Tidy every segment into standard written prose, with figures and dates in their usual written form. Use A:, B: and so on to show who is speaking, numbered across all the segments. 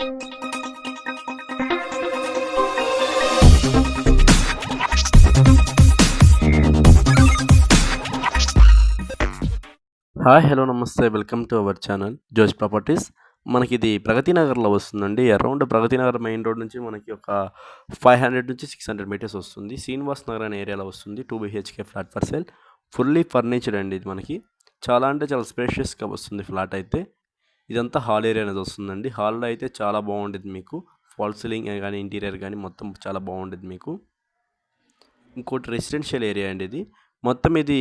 A: Hi hello నమస్తే welcome to our channel జోష్ properties. మనకి ఇది ప్రగతి నగర్లో వస్తుందండి. Around Pragathi Nagar main road నుంచి మనకి ఒక 500 నుంచి 600 మీటర్స్ వస్తుంది. శ్రీనివాస్ నగర్ అనే ఏరియాలో వస్తుంది. 2 BHK flat for sale, fully ఫర్నిచర్డ్ అండి. ఇది మనకి చాలా అంటే చాలా స్పేషియస్గా వస్తుంది ఫ్లాట్ అయితే. ఇదంతా హాల్ ఏరియా అనేది వస్తుందండి. హాల్లో అయితే చాలా బాగుంటుంది మీకు. ఫాల్ సీలింగ్ కానీ ఇంటీరియర్ కానీ మొత్తం చాలా బాగుంటుంది మీకు. ఇంకోటి రెసిడెన్షియల్ ఏరియా అండి. ఇది మొత్తం ఇది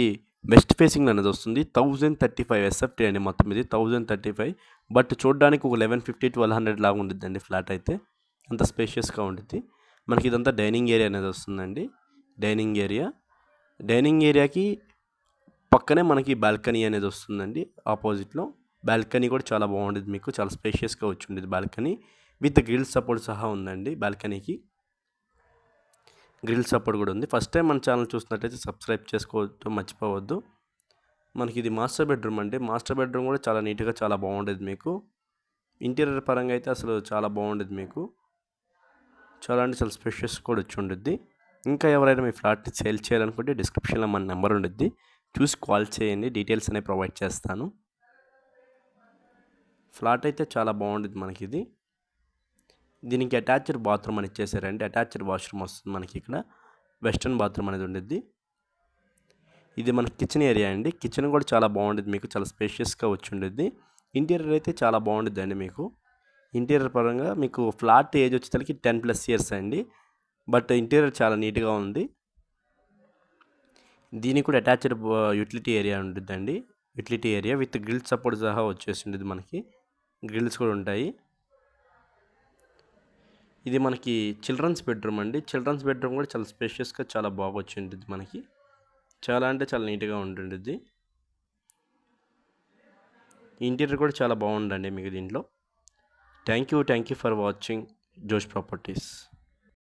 A: వెస్ట్ ఫేసింగ్ అనేది వస్తుంది. 1035 SFT అండి. మొత్తం ఇది 1035, బట్ చూడడానికి ఒక 1150 1200 లాగా ఉంటుందండి ఫ్లాట్ అయితే. అంత స్పేషియస్గా ఉంటుంది మనకి. ఇదంతా డైనింగ్ ఏరియా అనేది వస్తుందండి. డైనింగ్ ఏరియాకి పక్కనే మనకి బాల్కనీ అనేది వస్తుందండి. ఆపోజిట్లో బాల్కనీ కూడా చాలా బాగుంటుంది మీకు. చాలా స్పేషియస్గా వచ్చి ఉండేది బాల్కనీ విత్ గ్రిల్ సపోర్ట్ సహా ఉందండి. బాల్కనీకి గ్రిల్ సపోర్ట్ కూడా ఉంది. ఫస్ట్ టైం మన ఛానల్ చూసినట్టయితే సబ్స్క్రైబ్ చేసుకోవద్దు, మర్చిపోవద్దు. మనకి ఇది మాస్టర్ బెడ్రూమ్ అండి. మాస్టర్ బెడ్రూమ్ కూడా చాలా నీట్గా చాలా బాగుండేది మీకు. ఇంటీరియర్ పరంగా అయితే అసలు చాలా బాగుండేది మీకు. చాలా అంటే చాలా స్పెషియస్ కూడా వచ్చి ఉండిద్ది. ఇంకా ఎవరైనా మీ ఫ్లాట్ని సేల్ చేయాలనుకుంటే డిస్క్రిప్షన్లో మన నెంబర్ ఉండిద్ది, చూసి కాల్ చేయండి. డీటెయిల్స్ అనేవి ప్రొవైడ్ చేస్తాను. ఫ్లాట్ అయితే చాలా బాగుండేది మనకి ఇది. దీనికి అటాచ్డ్ బాత్రూమ్ అని ఇచ్చేసారండి. అటాచ్డ్ వాష్రూమ్ వస్తుంది మనకి. ఇక్కడ వెస్ట్రన్ బాత్రూమ్ అనేది ఉండిద్ది. ఇది మన కిచెన్ ఏరియా అండి. కిచెన్ కూడా చాలా బాగుంటుంది మీకు. చాలా స్పేషియస్గా వచ్చి ఉండిద్ది. ఇంటీరియర్ అయితే చాలా బాగుంటుంది అండి మీకు. ఇంటీరియర్ పరంగా మీకు ఫ్లాట్ ఏజ్ వచ్చేసరికి 10+ ఇయర్స్ అండి, బట్ ఇంటీరియర్ చాలా నీట్గా ఉంది. దీనికి కూడా అటాచ్డ్ యూటిలిటీ ఏరియా ఉంటుందండి. Utility area with grill support సహా వచ్చేసి ఉండేది మనకి. గ్రిల్స్ కూడా ఉంటాయి. ఇది మనకి చిల్డ్రన్స్ బెడ్రూమ్ అండి. చిల్డ్రన్స్ బెడ్రూమ్ కూడా చాలా స్పేషియస్గా చాలా బాగా వచ్చి ఉంటుంది మనకి. చాలా అంటే చాలా నీట్గా ఉంటుంటుంది. ఇంటీరియర్ కూడా చాలా బాగుందండి మీకు దీంట్లో. థ్యాంక్ యూ ఫర్ వాచింగ్ జోష్ ప్రాపర్టీస్.